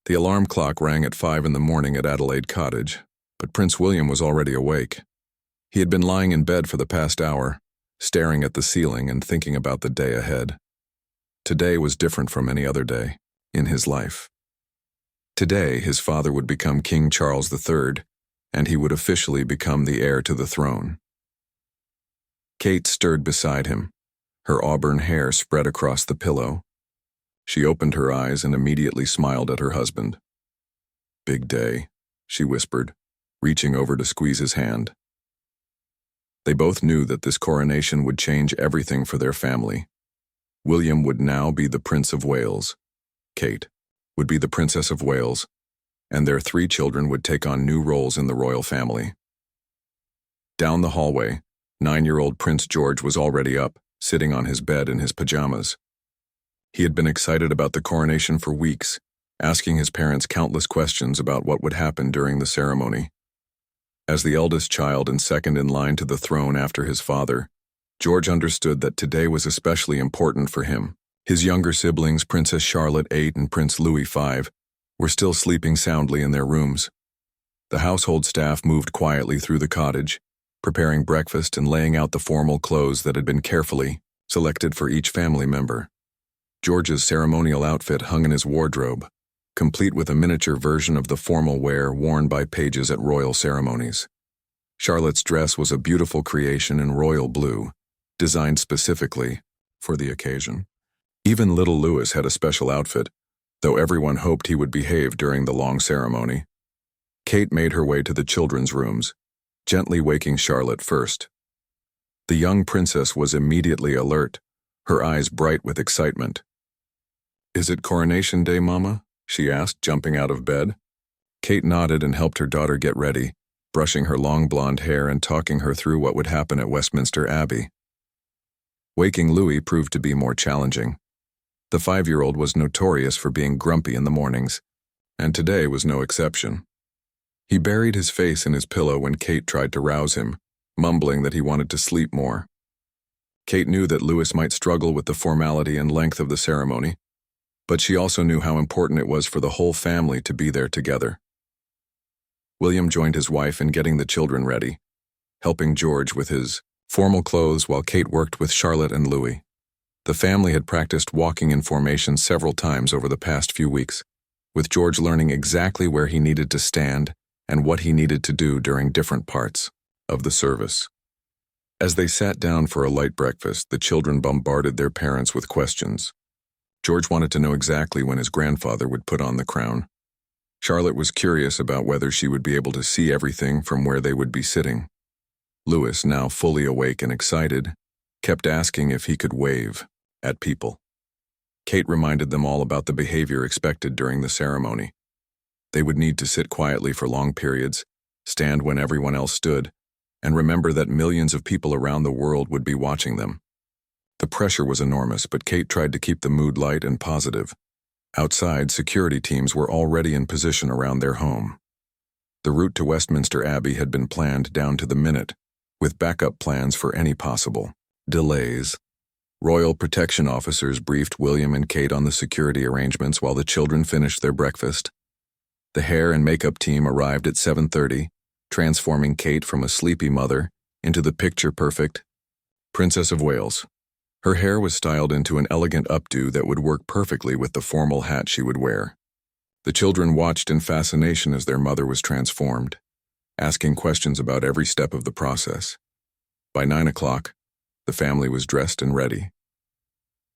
The alarm clock rang at 5 in the morning at Adelaide Cottage, but Prince William was already awake. He had been lying in bed for the past hour, staring at the ceiling and thinking about the day ahead. Today was different from any other day in his life. Today, his father would become King Charles III, and he would officially become the heir to the throne. Kate stirred beside him, her auburn hair spread across the pillow. She opened her eyes and immediately smiled at her husband. "Big day," she whispered, reaching over to squeeze his hand. They both knew that this coronation would change everything for their family. William would now be the Prince of Wales. Kate would be the Princess of Wales, and their 3 children would take on new roles in the royal family. Down the hallway, 9-year-old Prince George was already up, sitting on his bed in his pajamas. He had been excited about the coronation for weeks, asking his parents countless questions about what would happen during the ceremony. As the eldest child and second in line to the throne after his father, George understood that today was especially important for him. His younger siblings, Princess Charlotte, 8, and Prince Louis, 5, were still sleeping soundly in their rooms. The household staff moved quietly through the cottage, preparing breakfast and laying out the formal clothes that had been carefully selected for each family member. George's ceremonial outfit hung in his wardrobe, complete with a miniature version of the formal wear worn by pages at royal ceremonies. Charlotte's dress was a beautiful creation in royal blue, designed specifically for the occasion. Even little Louis had a special outfit, though everyone hoped he would behave during the long ceremony. Kate made her way to the children's rooms, gently waking Charlotte first. The young princess was immediately alert, her eyes bright with excitement. "Is it Coronation Day, Mama?" she asked, jumping out of bed. Kate nodded and helped her daughter get ready, brushing her long blonde hair and talking her through what would happen at Westminster Abbey. Waking Louis proved to be more challenging. The 5-year-old was notorious for being grumpy in the mornings, and today was no exception. He buried his face in his pillow when Kate tried to rouse him, mumbling that he wanted to sleep more. Kate knew that Louis might struggle with the formality and length of the ceremony, but she also knew how important it was for the whole family to be there together. William joined his wife in getting the children ready, helping George with his formal clothes while Kate worked with Charlotte and Louis. The family had practiced walking in formation several times over the past few weeks, with George learning exactly where he needed to stand and what he needed to do during different parts of the service. As they sat down for a light breakfast, the children bombarded their parents with questions. George wanted to know exactly when his grandfather would put on the crown. Charlotte was curious about whether she would be able to see everything from where they would be sitting. Louis, now fully awake and excited, kept asking if he could wave at people. Kate reminded them all about the behavior expected during the ceremony. They would need to sit quietly for long periods, stand when everyone else stood, and remember that millions of people around the world would be watching them. The pressure was enormous, but Kate tried to keep the mood light and positive. Outside, security teams were already in position around their home. The route to Westminster Abbey had been planned down to the minute, with backup plans for any possible delays. Royal protection officers briefed William and Kate on the security arrangements while the children finished their breakfast. The hair and makeup team arrived at 7:30, transforming Kate from a sleepy mother into the picture-perfect Princess of Wales. Her hair was styled into an elegant updo that would work perfectly with the formal hat she would wear. The children watched in fascination as their mother was transformed, asking questions about every step of the process. By 9 o'clock, the family was dressed and ready.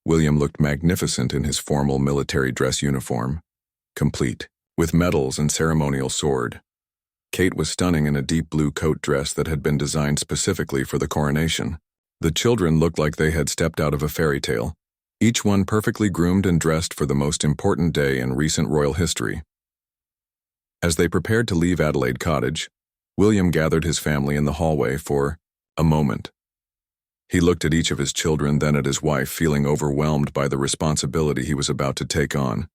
William looked magnificent in his formal military dress uniform, complete with medals and ceremonial sword. Kate was stunning in a deep blue coat dress that had been designed specifically for the coronation. The children looked like they had stepped out of a fairy tale, each one perfectly groomed and dressed for the most important day in recent royal history. As they prepared to leave Adelaide Cottage, William gathered his family in the hallway for a moment. He looked at each of his children, then at his wife, feeling overwhelmed by the responsibility he was about to take on.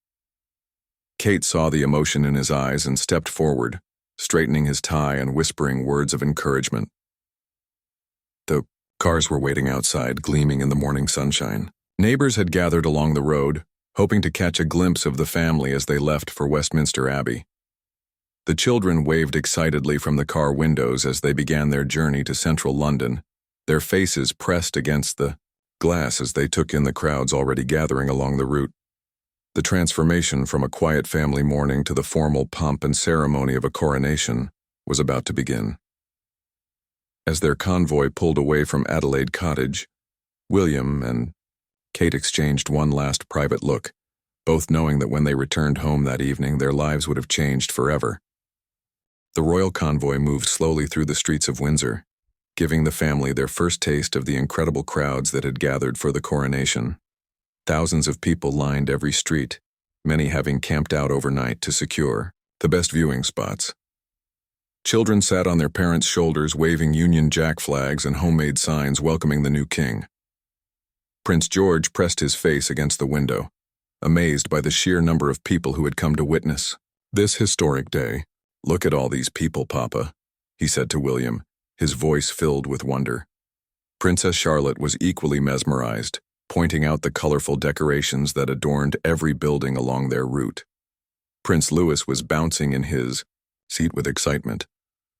Kate saw the emotion in his eyes and stepped forward, straightening his tie and whispering words of encouragement. The cars were waiting outside, gleaming in the morning sunshine. Neighbors had gathered along the road, hoping to catch a glimpse of the family as they left for Westminster Abbey. The children waved excitedly from the car windows as they began their journey to central London, their faces pressed against the glass as they took in the crowds already gathering along the route. The transformation from a quiet family mourning to the formal pomp and ceremony of a coronation was about to begin. As their convoy pulled away from Adelaide Cottage, William and Kate exchanged one last private look, both knowing that when they returned home that evening, their lives would have changed forever. The royal convoy moved slowly through the streets of Windsor, giving the family their first taste of the incredible crowds that had gathered for the coronation. Thousands of people lined every street, many having camped out overnight to secure the best viewing spots. Children sat on their parents' shoulders waving Union Jack flags and homemade signs welcoming the new king. Prince George pressed his face against the window, amazed by the sheer number of people who had come to witness this historic day. "Look at all these people, Papa," he said to William, his voice filled with wonder. Princess Charlotte was equally mesmerized, pointing out the colorful decorations that adorned every building along their route. Prince Louis was bouncing in his seat with excitement,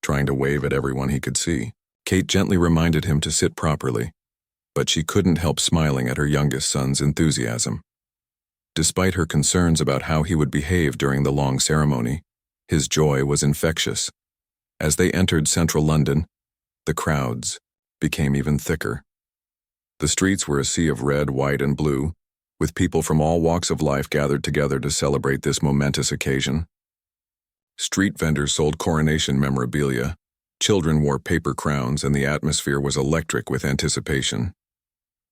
trying to wave at everyone he could see. Kate gently reminded him to sit properly, but she couldn't help smiling at her youngest son's enthusiasm. Despite her concerns about how he would behave during the long ceremony, his joy was infectious. As they entered central London, the crowds became even thicker. The streets were a sea of red, white, and blue, with people from all walks of life gathered together to celebrate this momentous occasion. Street vendors sold coronation memorabilia, children wore paper crowns, and the atmosphere was electric with anticipation.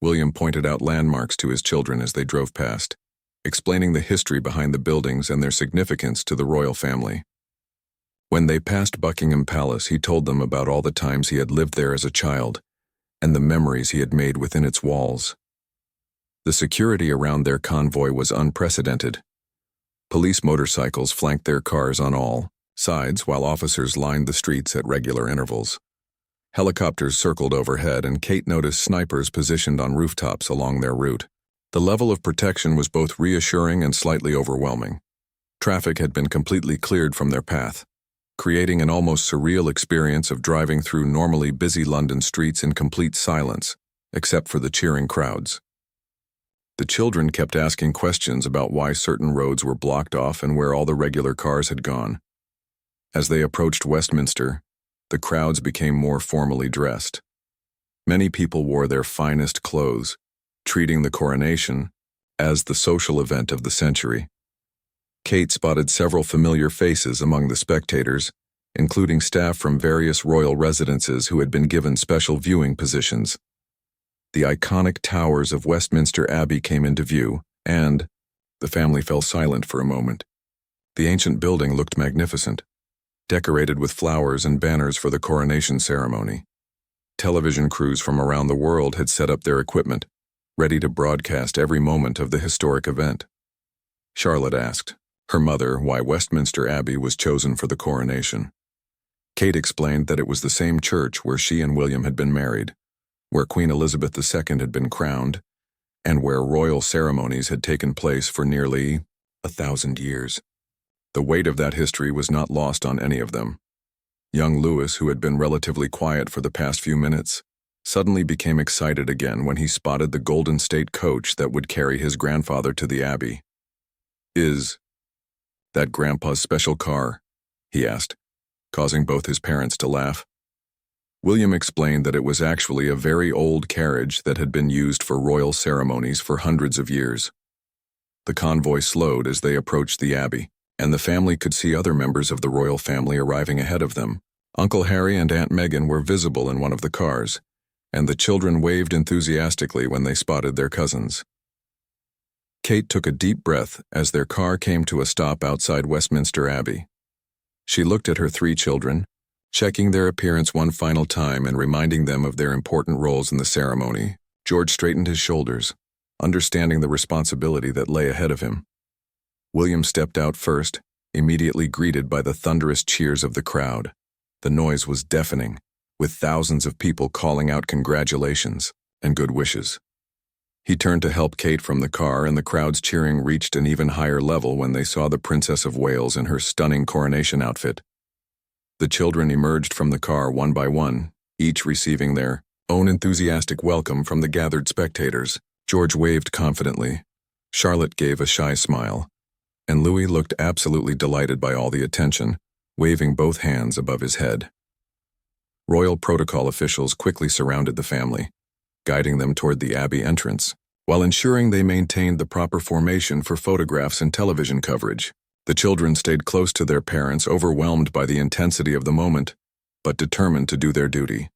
William pointed out landmarks to his children as they drove past, explaining the history behind the buildings and their significance to the royal family. When they passed Buckingham Palace, he told them about all the times he had lived there as a child, and the memories he had made within its walls. The security around their convoy was unprecedented. Police motorcycles flanked their cars on all sides, while officers lined the streets at regular intervals. Helicopters circled overhead, and Kate noticed snipers positioned on rooftops along their route. The level of protection was both reassuring and slightly overwhelming. Traffic had been completely cleared from their path, creating an almost surreal experience of driving through normally busy London streets in complete silence, except for the cheering crowds. The children kept asking questions about why certain roads were blocked off and where all the regular cars had gone. As they approached Westminster, the crowds became more formally dressed. Many people wore their finest clothes, treating the coronation as the social event of the century. Kate spotted several familiar faces among the spectators, including staff from various royal residences who had been given special viewing positions. The iconic towers of Westminster Abbey came into view, and the family fell silent for a moment. The ancient building looked magnificent, decorated with flowers and banners for the coronation ceremony. Television crews from around the world had set up their equipment, ready to broadcast every moment of the historic event. Charlotte asked her mother why Westminster Abbey was chosen for the coronation. Kate explained that it was the same church where she and William had been married, where Queen Elizabeth II had been crowned, and where royal ceremonies had taken place for nearly 1,000 years. The weight of that history was not lost on any of them. Young Louis, who had been relatively quiet for the past few minutes, suddenly became excited again when he spotted the Golden State coach that would carry his grandfather to the Abbey. "Is that Grandpa's special car?" he asked, causing both his parents to laugh. William explained that it was actually a very old carriage that had been used for royal ceremonies for hundreds of years. The convoy slowed as they approached the Abbey, and the family could see other members of the royal family arriving ahead of them. Uncle Harry and Aunt Meghan were visible in one of the cars, and the children waved enthusiastically when they spotted their cousins. Kate took a deep breath as their car came to a stop outside Westminster Abbey. She looked at her 3 children, checking their appearance one final time and reminding them of their important roles in the ceremony. George straightened his shoulders, understanding the responsibility that lay ahead of him. William stepped out first, immediately greeted by the thunderous cheers of the crowd. The noise was deafening, with thousands of people calling out congratulations and good wishes. He turned to help Kate from the car, and the crowd's cheering reached an even higher level when they saw the Princess of Wales in her stunning coronation outfit. The children emerged from the car one by one, each receiving their own enthusiastic welcome from the gathered spectators. George waved confidently. Charlotte gave a shy smile, and Louis looked absolutely delighted by all the attention, waving both hands above his head. Royal protocol officials quickly surrounded the family, guiding them toward the Abbey entrance, while ensuring they maintained the proper formation for photographs and television coverage. The children stayed close to their parents, overwhelmed by the intensity of the moment, but determined to do their duty.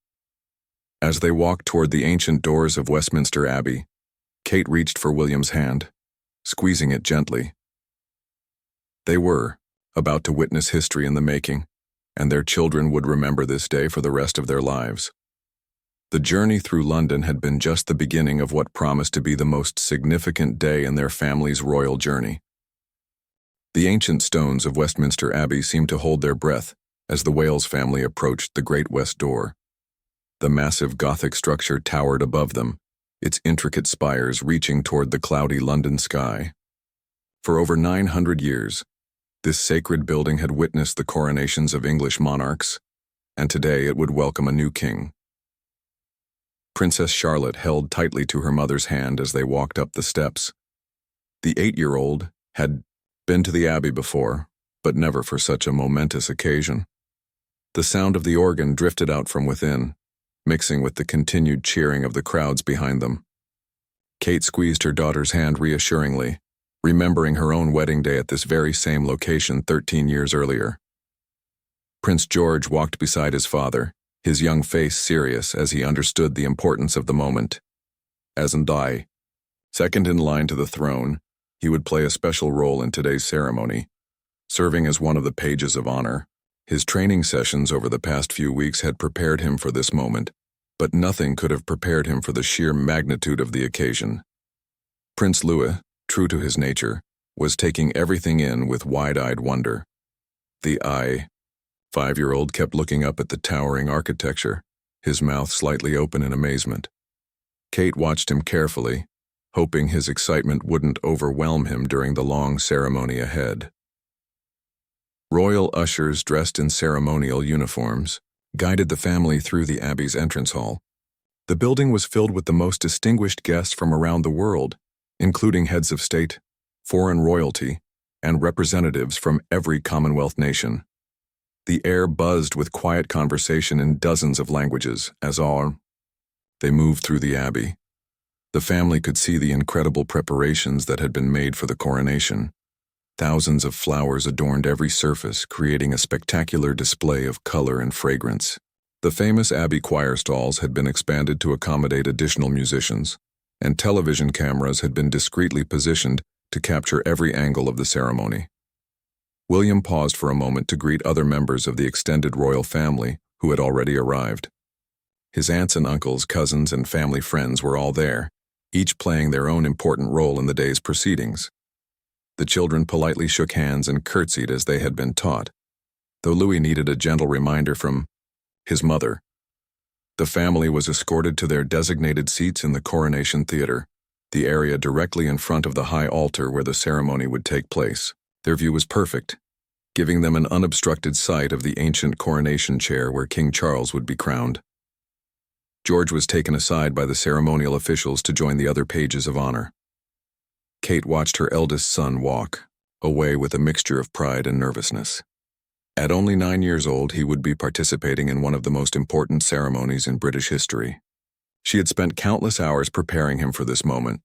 As they walked toward the ancient doors of Westminster Abbey, Kate reached for William's hand, squeezing it gently. They were about to witness history in the making, and their children would remember this day for the rest of their lives. The journey through London had been just the beginning of what promised to be the most significant day in their family's royal journey. The ancient stones of Westminster Abbey seemed to hold their breath as the Wales family approached the great west door. The massive Gothic structure towered above them, its intricate spires reaching toward the cloudy London sky. For over 900 years, this sacred building had witnessed the coronations of English monarchs, and today it would welcome a new king. Princess Charlotte held tightly to her mother's hand as they walked up the steps. The 8-year-old had been to the Abbey before, but never for such a momentous occasion. The sound of the organ drifted out from within, mixing with the continued cheering of the crowds behind them. Kate squeezed her daughter's hand reassuringly, remembering her own wedding day at this very same location 13 years earlier. Prince George walked beside his father, his young face serious as he understood the importance of the moment. As I, second in line to the throne, he would play a special role in today's ceremony, serving as one of the pages of honor. His training sessions over the past few weeks had prepared him for this moment, but nothing could have prepared him for the sheer magnitude of the occasion. Prince Louis, true to his nature, was taking everything in with wide-eyed wonder. The 5-year-old kept looking up at the towering architecture, his mouth slightly open in amazement. Kate watched him carefully, hoping his excitement wouldn't overwhelm him during the long ceremony ahead. Royal ushers dressed in ceremonial uniforms guided the family through the Abbey's entrance hall. The building was filled with the most distinguished guests from around the world, including heads of state, foreign royalty, and representatives from every Commonwealth nation. The air buzzed with quiet conversation in dozens of languages as they moved through the Abbey. The family could see the incredible preparations that had been made for the coronation. Thousands of flowers adorned every surface, creating a spectacular display of color and fragrance. The famous Abbey choir stalls had been expanded to accommodate additional musicians, and television cameras had been discreetly positioned to capture every angle of the ceremony. William paused for a moment to greet other members of the extended royal family who had already arrived. His aunts and uncles, cousins, and family friends were all there, each playing their own important role in the day's proceedings. The children politely shook hands and curtsied as they had been taught, though Louis needed a gentle reminder from his mother. The family was escorted to their designated seats in the Coronation Theater, the area directly in front of the high altar where the ceremony would take place. Their view was perfect, giving them an unobstructed sight of the ancient coronation chair where King Charles would be crowned. George was taken aside by the ceremonial officials to join the other pages of honor. Kate watched her eldest son walk, away with a mixture of pride and nervousness. At only 9 years old, he would be participating in one of the most important ceremonies in British history. She had spent countless hours preparing him for this moment,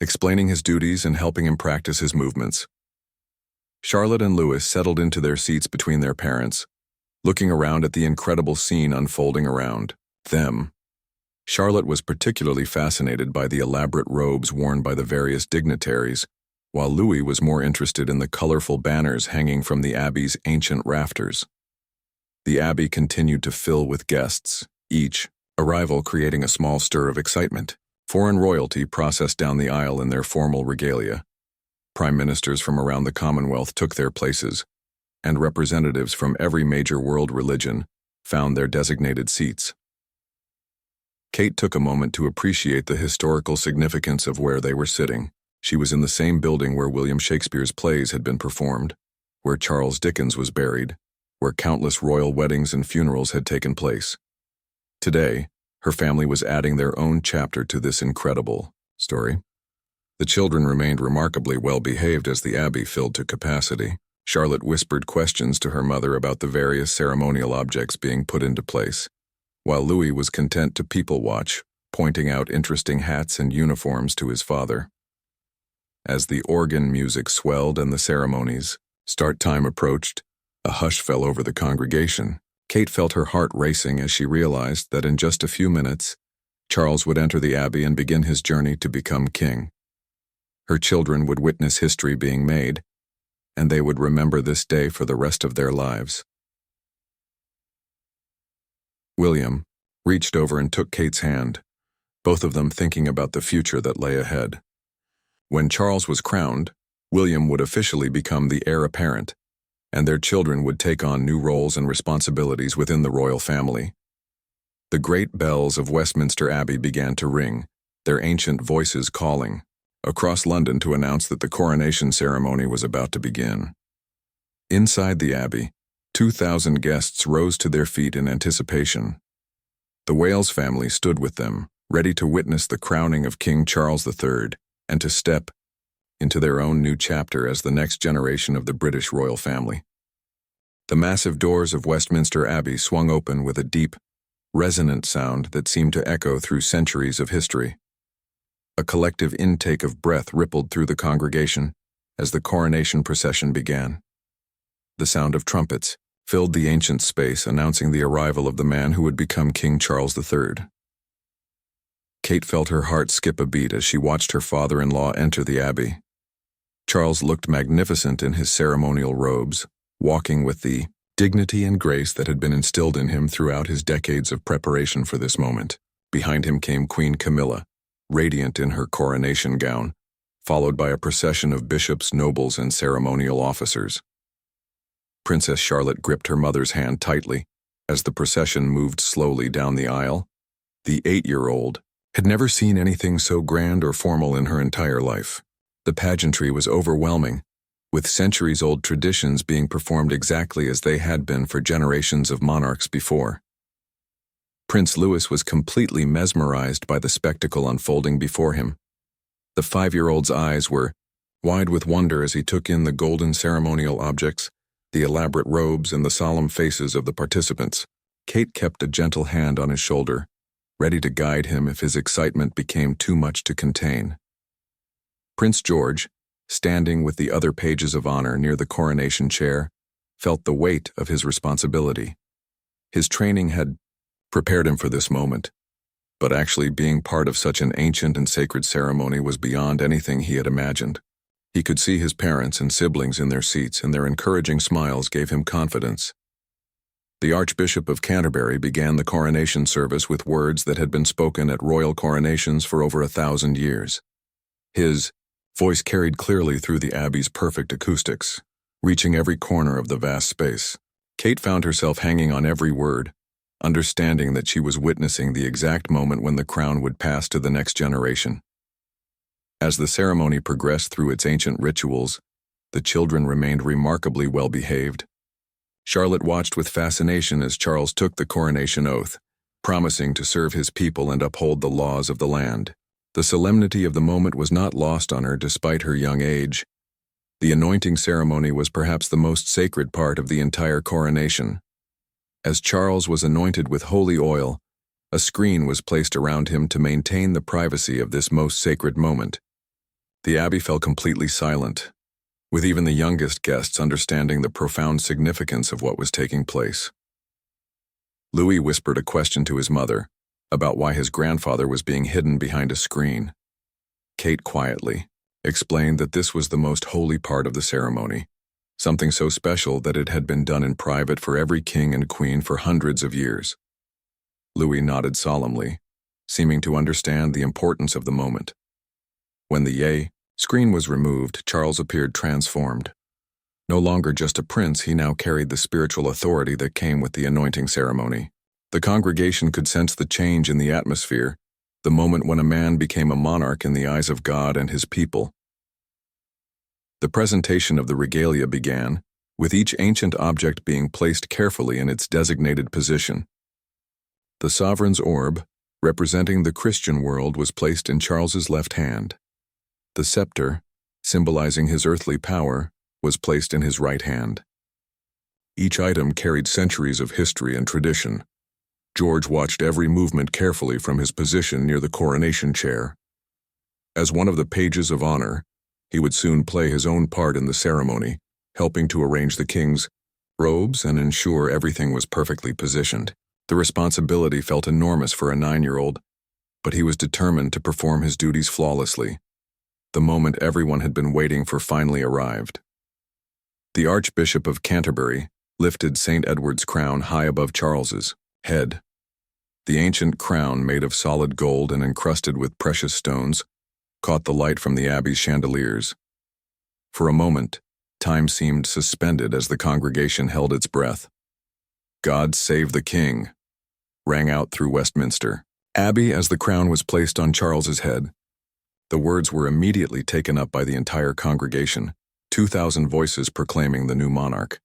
explaining his duties and helping him practice his movements. Charlotte and Louis settled into their seats between their parents, looking around at the incredible scene unfolding around them. Charlotte was particularly fascinated by the elaborate robes worn by the various dignitaries, while Louis was more interested in the colorful banners hanging from the Abbey's ancient rafters. The Abbey continued to fill with guests, each arrival creating a small stir of excitement. Foreign royalty processed down the aisle in their formal regalia. Prime ministers from around the Commonwealth took their places, and representatives from every major world religion found their designated seats. Kate took a moment to appreciate the historical significance of where they were sitting. She was in the same building where William Shakespeare's plays had been performed, where Charles Dickens was buried, where countless royal weddings and funerals had taken place. Today, her family was adding their own chapter to this incredible story. The children remained remarkably well-behaved as the abbey filled to capacity. Charlotte whispered questions to her mother about the various ceremonial objects being put into place, while Louis was content to people-watch, pointing out interesting hats and uniforms to his father. As the organ music swelled and the ceremonies' start time approached, a hush fell over the congregation. Kate felt her heart racing as she realized that in just a few minutes, Charles would enter the abbey and begin his journey to become king. Her children would witness history being made, and they would remember this day for the rest of their lives. William reached over and took Kate's hand, both of them thinking about the future that lay ahead. When Charles was crowned, William would officially become the heir apparent, and their children would take on new roles and responsibilities within the royal family. The great bells of Westminster Abbey began to ring, their ancient voices calling across London to announce that the coronation ceremony was about to begin. Inside the abbey, 2,000 guests rose to their feet in anticipation. The Wales family stood with them, ready to witness the crowning of King Charles III and to step into their own new chapter as the next generation of the British royal family. The massive doors of Westminster Abbey swung open with a deep, resonant sound that seemed to echo through centuries of history. A collective intake of breath rippled through the congregation as the coronation procession began. The sound of trumpets filled the ancient space, announcing the arrival of the man who would become King Charles III. Kate felt her heart skip a beat as she watched her father-in-law enter the abbey. Charles looked magnificent in his ceremonial robes, walking with the dignity and grace that had been instilled in him throughout his decades of preparation for this moment. Behind him came Queen Camilla, radiant in her coronation gown, followed by a procession of bishops, nobles, and ceremonial officers. Princess Charlotte gripped her mother's hand tightly as the procession moved slowly down the aisle. The 8-year-old had never seen anything so grand or formal in her entire life. The pageantry was overwhelming, with centuries-old traditions being performed exactly as they had been for generations of monarchs before. Prince Louis was completely mesmerized by the spectacle unfolding before him. The 5-year-old's eyes were wide with wonder as he took in the golden ceremonial objects, the elaborate robes, and the solemn faces of the participants. Kate kept a gentle hand on his shoulder, ready to guide him if his excitement became too much to contain. Prince George, standing with the other pages of honor near the coronation chair, felt the weight of his responsibility. His training had prepared him for this moment, but actually being part of such an ancient and sacred ceremony was beyond anything he had imagined. He could see his parents and siblings in their seats, and their encouraging smiles gave him confidence. The Archbishop of Canterbury began the coronation service with words that had been spoken at royal coronations for over 1,000 years. His voice carried clearly through the abbey's perfect acoustics, reaching every corner of the vast space. Kate found herself hanging on every word, understanding that she was witnessing the exact moment when the crown would pass to the next generation. As the ceremony progressed through its ancient rituals, the children remained remarkably well-behaved. Charlotte watched with fascination as Charles took the coronation oath, promising to serve his people and uphold the laws of the land. The solemnity of the moment was not lost on her despite her young age. The anointing ceremony was perhaps the most sacred part of the entire coronation. As Charles was anointed with holy oil, a screen was placed around him to maintain the privacy of this most sacred moment. The abbey fell completely silent, with even the youngest guests understanding the profound significance of what was taking place. Louis whispered a question to his mother about why his grandfather was being hidden behind a screen. Kate quietly explained that this was the most holy part of the ceremony, something so special that it had been done in private for every king and queen for hundreds of years. Louis nodded solemnly, seeming to understand the importance of the moment. When the screen was removed, Charles appeared transformed. No longer just a prince, he now carried the spiritual authority that came with the anointing ceremony. The congregation could sense the change in the atmosphere, the moment when a man became a monarch in the eyes of God and his people. The presentation of the regalia began, with each ancient object being placed carefully in its designated position. The sovereign's orb, representing the Christian world, was placed in Charles's left hand. The scepter, symbolizing his earthly power, was placed in his right hand. Each item carried centuries of history and tradition. George watched every movement carefully from his position near the coronation chair. As one of the pages of honor, he would soon play his own part in the ceremony, helping to arrange the king's robes and ensure everything was perfectly positioned. The responsibility felt enormous for a 9-year-old, but he was determined to perform his duties flawlessly. The moment everyone had been waiting for finally arrived. The Archbishop of Canterbury lifted St. Edward's crown high above Charles's head. The ancient crown, made of solid gold and encrusted with precious stones, caught the light from the abbey's chandeliers. For a moment, time seemed suspended as the congregation held its breath. "God save the King," rang out through Westminster Abbey as the crown was placed on Charles's head. The words were immediately taken up by the entire congregation, 2,000 voices proclaiming the new monarch.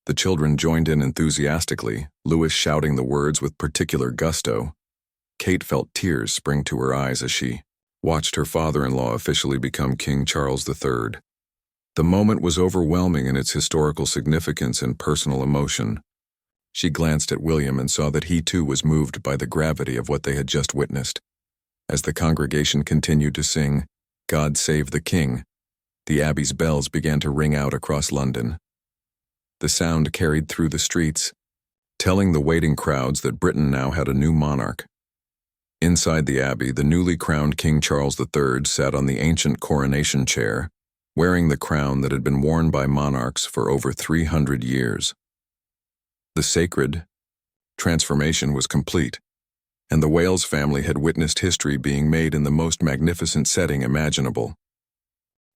The children joined in enthusiastically, Louis shouting the words with particular gusto. Kate felt tears spring to her eyes as she watched her father-in-law officially become King Charles III. The moment was overwhelming in its historical significance and personal emotion. She glanced at William and saw that he too was moved by the gravity of what they had just witnessed. As the congregation continued to sing, "God Save the King," the Abbey's bells began to ring out across London. The sound carried through the streets, telling the waiting crowds that Britain now had a new monarch. Inside the Abbey, the newly crowned King Charles III sat on the ancient coronation chair, wearing the crown that had been worn by monarchs for over 300 years. The sacred transformation was complete, and the Wales family had witnessed history being made in the most magnificent setting imaginable.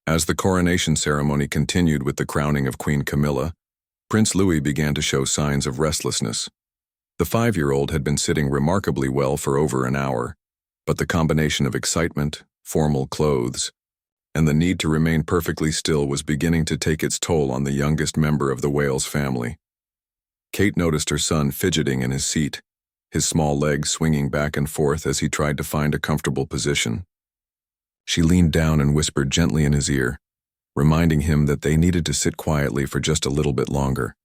As the coronation ceremony continued with the crowning of Queen Camilla, Prince Louis began to show signs of restlessness. The 5-year-old had been sitting remarkably well for over an hour, but the combination of excitement, formal clothes, and the need to remain perfectly still was beginning to take its toll on the youngest member of the Wales family. Kate noticed her son fidgeting in his seat, his small legs swinging back and forth as he tried to find a comfortable position. She leaned down and whispered gently in his ear, reminding him that they needed to sit quietly for just a little bit longer.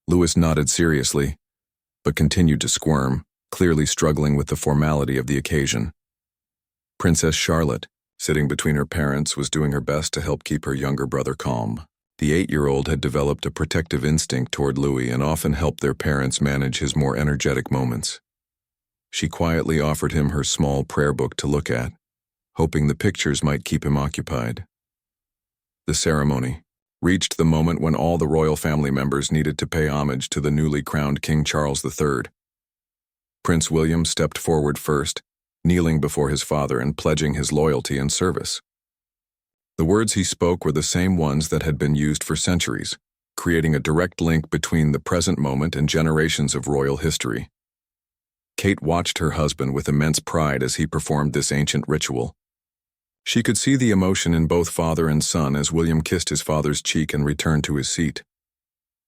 Louis nodded seriously, but continued to squirm, clearly struggling with the formality of the occasion. Princess Charlotte, sitting between her parents, was doing her best to help keep her younger brother calm. The 8-year-old had developed a protective instinct toward Louis and often helped their parents manage his more energetic moments. She quietly offered him her small prayer book to look at, hoping the pictures might keep him occupied. The ceremony reached the moment when all the royal family members needed to pay homage to the newly crowned King Charles III. Prince William stepped forward first, kneeling before his father and pledging his loyalty and service. The words he spoke were the same ones that had been used for centuries, creating a direct link between the present moment and generations of royal history. Kate watched her husband with immense pride as he performed this ancient ritual. She could see the emotion in both father and son as William kissed his father's cheek and returned to his seat.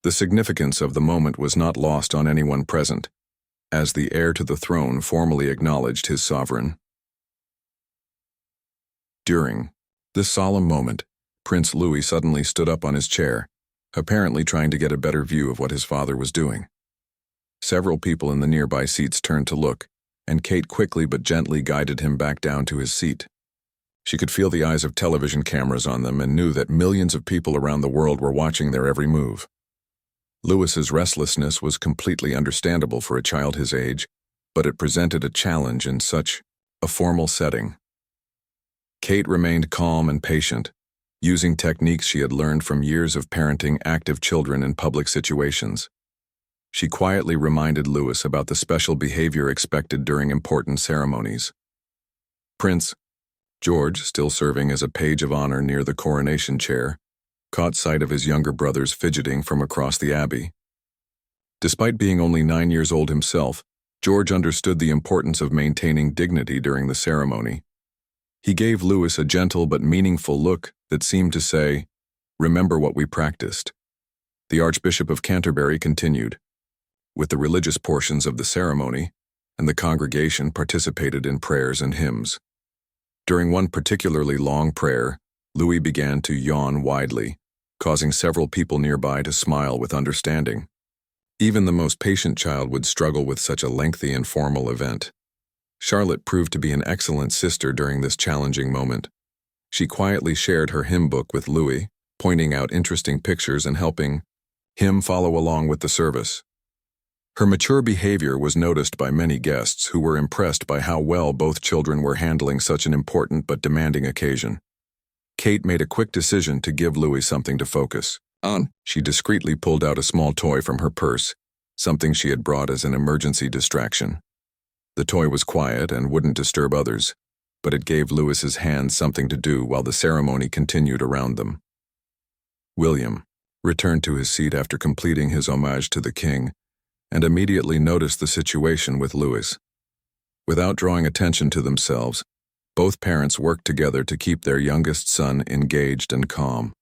The significance of the moment was not lost on anyone present, as the heir to the throne formally acknowledged his sovereign. During this solemn moment, Prince Louis suddenly stood up on his chair, apparently trying to get a better view of what his father was doing. Several people in the nearby seats turned to look, and Kate quickly but gently guided him back down to his seat. She could feel the eyes of television cameras on them and knew that millions of people around the world were watching their every move. Louis's restlessness was completely understandable for a child his age, but it presented a challenge in such a formal setting. Kate remained calm and patient, using techniques she had learned from years of parenting active children in public situations. She quietly reminded Louis about the special behavior expected during important ceremonies. Prince George, still serving as a page of honor near the coronation chair, caught sight of his younger brothers fidgeting from across the Abbey. Despite being only 9 years old himself, George understood the importance of maintaining dignity during the ceremony. He gave Louis a gentle but meaningful look that seemed to say, "Remember what we practiced." The Archbishop of Canterbury continued with the religious portions of the ceremony, and the congregation participated in prayers and hymns. During one particularly long prayer, Louis began to yawn widely, causing several people nearby to smile with understanding. Even the most patient child would struggle with such a lengthy and formal event. Charlotte proved to be an excellent sister during this challenging moment. She quietly shared her hymn book with Louis, pointing out interesting pictures and helping him follow along with the service. Her mature behavior was noticed by many guests who were impressed by how well both children were handling such an important but demanding occasion. Kate made a quick decision to give Louis something to focus on. She discreetly pulled out a small toy from her purse, something she had brought as an emergency distraction. The toy was quiet and wouldn't disturb others, but it gave Louis's hands something to do while the ceremony continued around them. William returned to his seat after completing his homage to the king, and immediately noticed the situation with Louis. Without drawing attention to themselves, both parents worked together to keep their youngest son engaged and calm.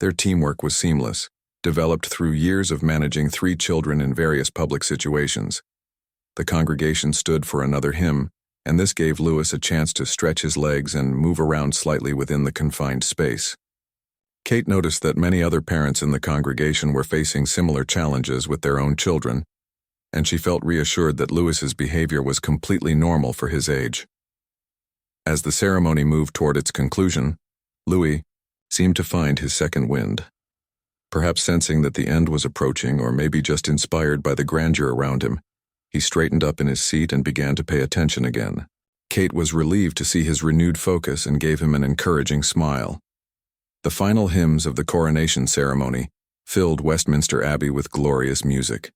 Their teamwork was seamless, developed through years of managing 3 children in various public situations. The congregation stood for another hymn, and this gave Louis a chance to stretch his legs and move around slightly within the confined space. Kate noticed that many other parents in the congregation were facing similar challenges with their own children, and she felt reassured that Louis's behavior was completely normal for his age. As the ceremony moved toward its conclusion, Louis seemed to find his second wind. Perhaps sensing that the end was approaching, or maybe just inspired by the grandeur around him, he straightened up in his seat and began to pay attention again. Kate was relieved to see his renewed focus and gave him an encouraging smile. The final hymns of the coronation ceremony filled Westminster Abbey with glorious music.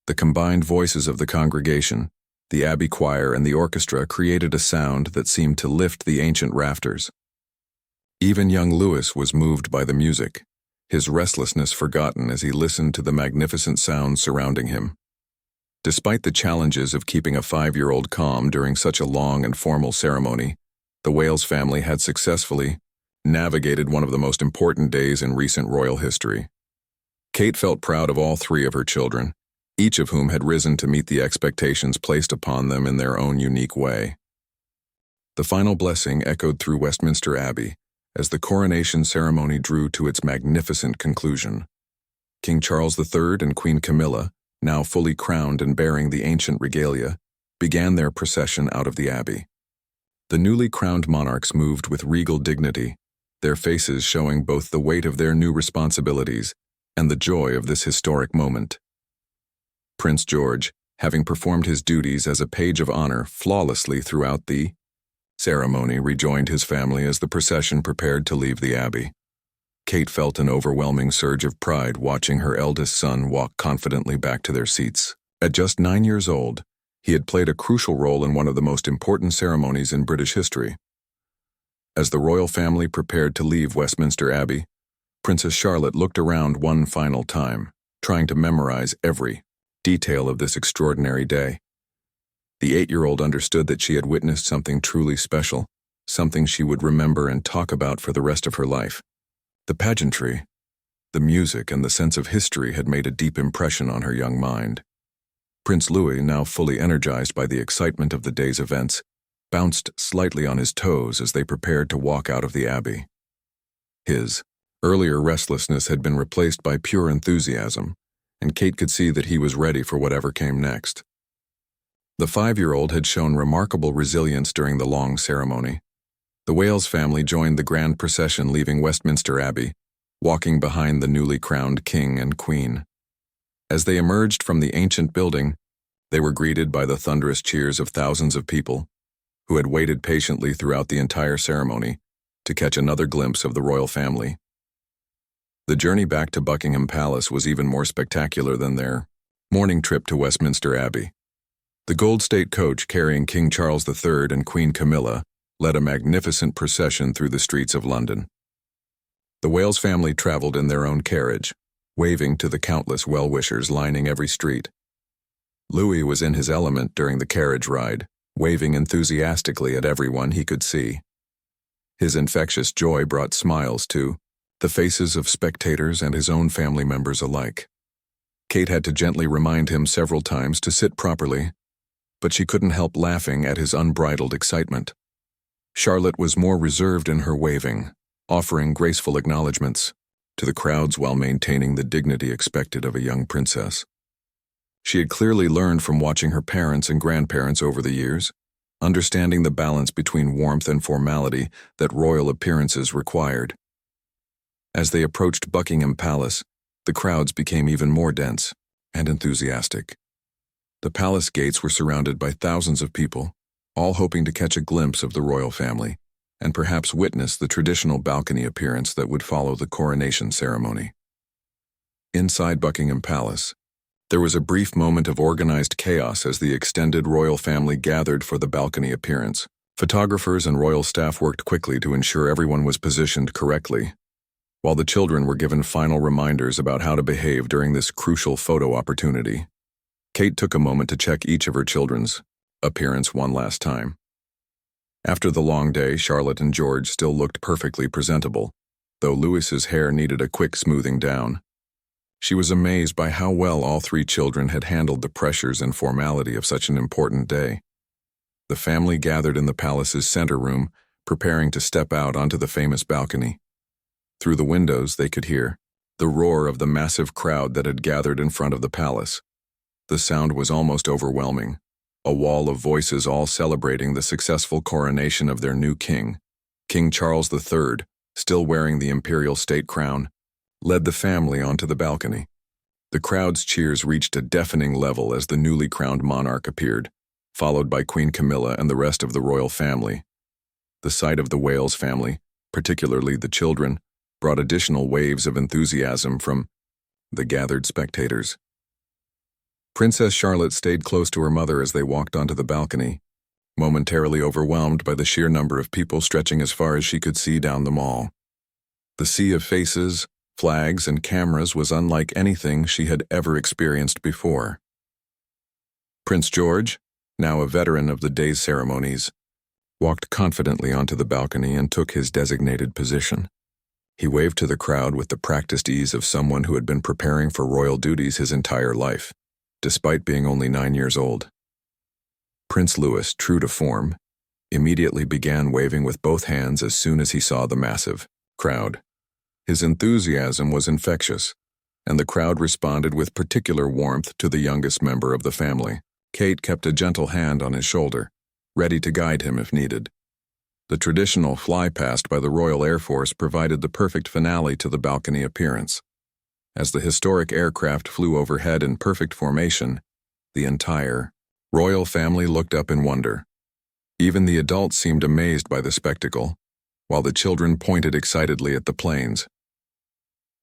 The combined voices of the congregation, the Abbey choir, and the orchestra created a sound that seemed to lift the ancient rafters. Even young Louis was moved by the music, his restlessness forgotten as he listened to the magnificent sounds surrounding him. Despite the challenges of keeping a 5-year-old calm during such a long and formal ceremony, the Wales family had successfully navigated one of the most important days in recent royal history. Kate felt proud of all 3 of her children, each of whom had risen to meet the expectations placed upon them in their own unique way. The final blessing echoed through Westminster Abbey as the coronation ceremony drew to its magnificent conclusion. King Charles III and Queen Camilla, now fully crowned and bearing the ancient regalia, began their procession out of the abbey. The newly crowned monarchs moved with regal dignity, their faces showing both the weight of their new responsibilities and the joy of this historic moment. Prince George, having performed his duties as a page of honor flawlessly throughout the ceremony, rejoined his family as the procession prepared to leave the abbey. Kate felt an overwhelming surge of pride watching her eldest son walk confidently back to their seats. At just 9 years old, he had played a crucial role in one of the most important ceremonies in British history. As the royal family prepared to leave Westminster Abbey, Princess Charlotte looked around one final time, trying to memorize every detail of this extraordinary day. The 8-year-old understood that she had witnessed something truly special, something she would remember and talk about for the rest of her life. The pageantry, the music, and the sense of history had made a deep impression on her young mind. Prince Louis, now fully energized by the excitement of the day's events, bounced slightly on his toes as they prepared to walk out of the abbey. His earlier restlessness had been replaced by pure enthusiasm, and Kate could see that he was ready for whatever came next. The 5-year-old had shown remarkable resilience during the long ceremony. The Wales family joined the grand procession leaving Westminster Abbey, walking behind the newly crowned king and queen. As they emerged from the ancient building, they were greeted by the thunderous cheers of thousands of people who had waited patiently throughout the entire ceremony to catch another glimpse of the royal family. The journey back to Buckingham Palace was even more spectacular than their morning trip to Westminster Abbey. The Gold State coach carrying King Charles III and Queen Camilla led a magnificent procession through the streets of London. The Wales family traveled in their own carriage, waving to the countless well-wishers lining every street. Louis was in his element during the carriage ride, waving enthusiastically at everyone he could see. His infectious joy brought smiles to the faces of spectators and his own family members alike. Kate had to gently remind him several times to sit properly, but she couldn't help laughing at his unbridled excitement. Charlotte was more reserved in her waving, offering graceful acknowledgments to the crowds while maintaining the dignity expected of a young princess. She had clearly learned from watching her parents and grandparents over the years, understanding the balance between warmth and formality that royal appearances required. As they approached Buckingham Palace, the crowds became even more dense and enthusiastic. The palace gates were surrounded by thousands of people, all hoping to catch a glimpse of the royal family and perhaps witness the traditional balcony appearance that would follow the coronation ceremony. Inside Buckingham Palace, there was a brief moment of organized chaos as the extended royal family gathered for the balcony appearance. Photographers and royal staff worked quickly to ensure everyone was positioned correctly, while the children were given final reminders about how to behave during this crucial photo opportunity. Kate took a moment to check each of her children's appearance one last time. After the long day, Charlotte and George still looked perfectly presentable, though Louis's hair needed a quick smoothing down. She was amazed by how well all three children had handled the pressures and formality of such an important day. The family gathered in the palace's center room, preparing to step out onto the famous balcony. Through the windows, they could hear the roar of the massive crowd that had gathered in front of the palace. The sound was almost overwhelming, a wall of voices all celebrating the successful coronation of their new king. King Charles III, still wearing the imperial state crown, led the family onto the balcony. The crowd's cheers reached a deafening level as the newly crowned monarch appeared, followed by Queen Camilla and the rest of the royal family. The sight of the Wales family, particularly the children, brought additional waves of enthusiasm from the gathered spectators. Princess Charlotte stayed close to her mother as they walked onto the balcony, momentarily overwhelmed by the sheer number of people stretching as far as she could see down the mall. The sea of faces, flags, and cameras was unlike anything she had ever experienced before. Prince George, now a veteran of the day's ceremonies, walked confidently onto the balcony and took his designated position. He waved to the crowd with the practiced ease of someone who had been preparing for royal duties his entire life, despite being only 9 years old. Prince Louis, true to form, immediately began waving with both hands as soon as he saw the massive crowd. His enthusiasm was infectious, and the crowd responded with particular warmth to the youngest member of the family. Kate kept a gentle hand on his shoulder, ready to guide him if needed. The traditional fly-past by the Royal Air Force provided the perfect finale to the balcony appearance. As the historic aircraft flew overhead in perfect formation, the entire royal family looked up in wonder. Even the adults seemed amazed by the spectacle, while the children pointed excitedly at the planes.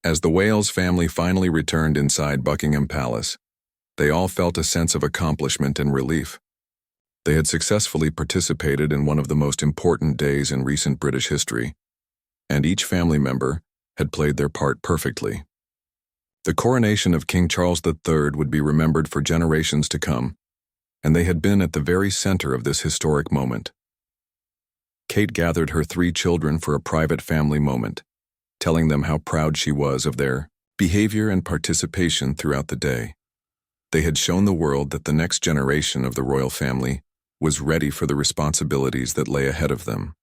As the Wales family finally returned inside Buckingham Palace, they all felt a sense of accomplishment and relief. They had successfully participated in one of the most important days in recent British history, and each family member had played their part perfectly. The coronation of King Charles III would be remembered for generations to come, and they had been at the very center of this historic moment. Kate gathered her 3 children for a private family moment, telling them how proud she was of their behavior and participation throughout the day. They had shown the world that the next generation of the royal family was ready for the responsibilities that lay ahead of them.